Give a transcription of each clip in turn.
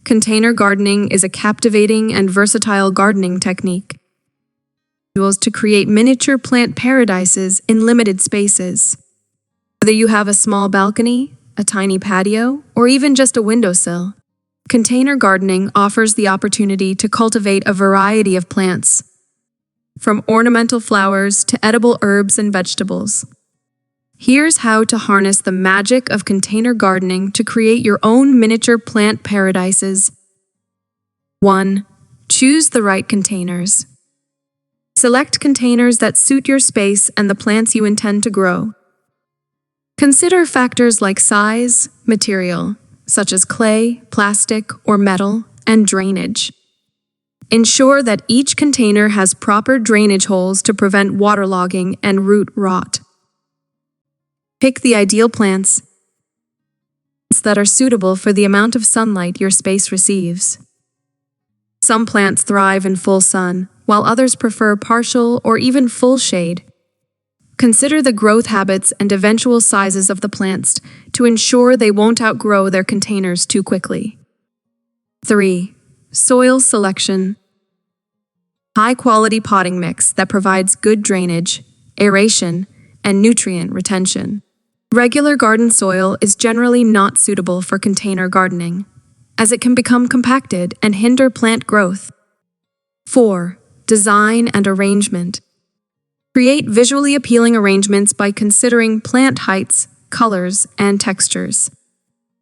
Container gardening is a captivating and versatile gardening technique to create miniature plant paradises in limited spaces. Whether you have a small balcony, a tiny patio, or even just a windowsill, container gardening offers the opportunity to cultivate a variety of plants, from ornamental flowers to edible herbs and vegetables. Here's how to harness the magic of container gardening to create your own miniature plant paradises. 1. Choose the right containers. Select containers that suit your space and the plants you intend to grow. Consider factors like size, material, such as clay, plastic, or metal, and drainage. Ensure that each container has proper drainage holes to prevent waterlogging and root rot. Pick the ideal plants that are suitable for the amount of sunlight your space receives. Some plants thrive in full sun, while others prefer partial or even full shade. Consider the growth habits and eventual sizes of the plants to ensure they won't outgrow their containers too quickly. 3. Soil selection. High-quality potting mix that provides good drainage, aeration, and nutrient retention. Regular garden soil is generally not suitable for container gardening, as it can become compacted and hinder plant growth. 4. Design and arrangement. Create visually appealing arrangements by considering plant heights, colors, and textures.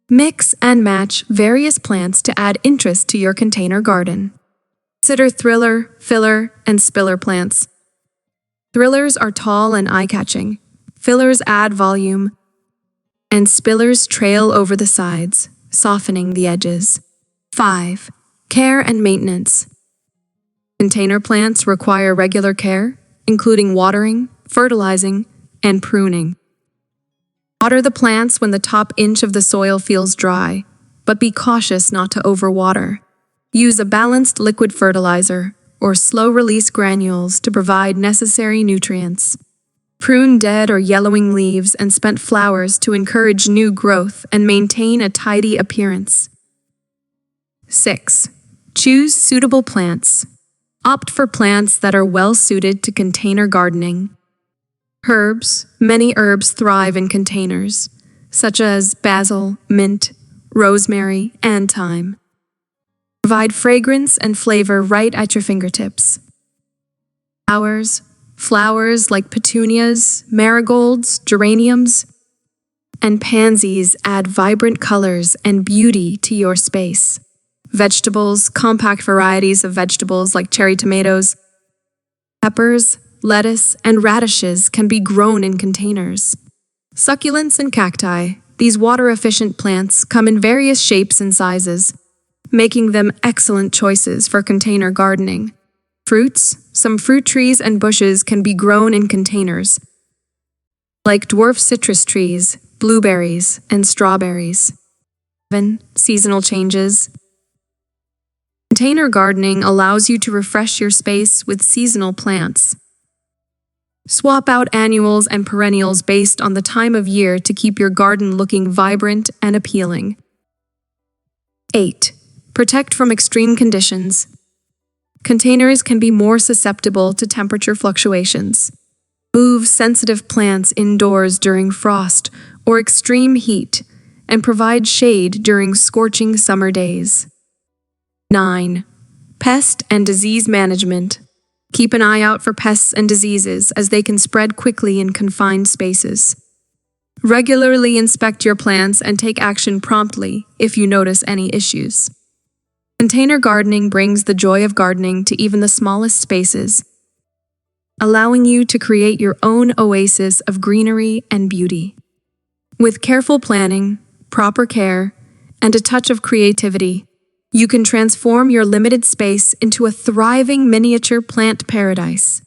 Mix and match various plants to add interest to your container garden. Consider thriller, filler, and spiller plants. Thrillers are tall and eye-catching. Fillers add volume, and spillers trail over the sides, softening the edges. 5. Care and maintenance. Container plants require regular care, including watering, fertilizing, and pruning. Water the plants when the top inch of the soil feels dry, but be cautious not to overwater. Use a balanced liquid fertilizer or slow-release granules to provide necessary nutrients. Prune dead or yellowing leaves and spent flowers to encourage new growth and maintain a tidy appearance. 6. Choose suitable plants. Opt for plants that are well-suited to container gardening. Herbs. Many herbs thrive in containers, such as basil, mint, rosemary, and thyme. Provide fragrance and flavor right at your fingertips. Flowers like petunias, marigolds, geraniums, and pansies add vibrant colors and beauty to your space. Vegetables, compact varieties of vegetables like cherry tomatoes, peppers, lettuce, and radishes can be grown in containers. Succulents and cacti, these water-efficient plants come in various shapes and sizes, making them excellent choices for container gardening. Fruits, some fruit trees and bushes can be grown in containers, like dwarf citrus trees, blueberries, and strawberries. 7. Seasonal changes. Container gardening allows you to refresh your space with seasonal plants. Swap out annuals and perennials based on the time of year to keep your garden looking vibrant and appealing. 8. Protect from extreme conditions. Containers can be more susceptible to temperature fluctuations. Move sensitive plants indoors during frost or extreme heat, and provide shade during scorching summer days. 9. Pest and disease management. Keep an eye out for pests and diseases as they can spread quickly in confined spaces. Regularly inspect your plants and take action promptly if you notice any issues. Container gardening brings the joy of gardening to even the smallest spaces, allowing you to create your own oasis of greenery and beauty. With careful planning, proper care, and a touch of creativity, you can transform your limited space into a thriving miniature plant paradise.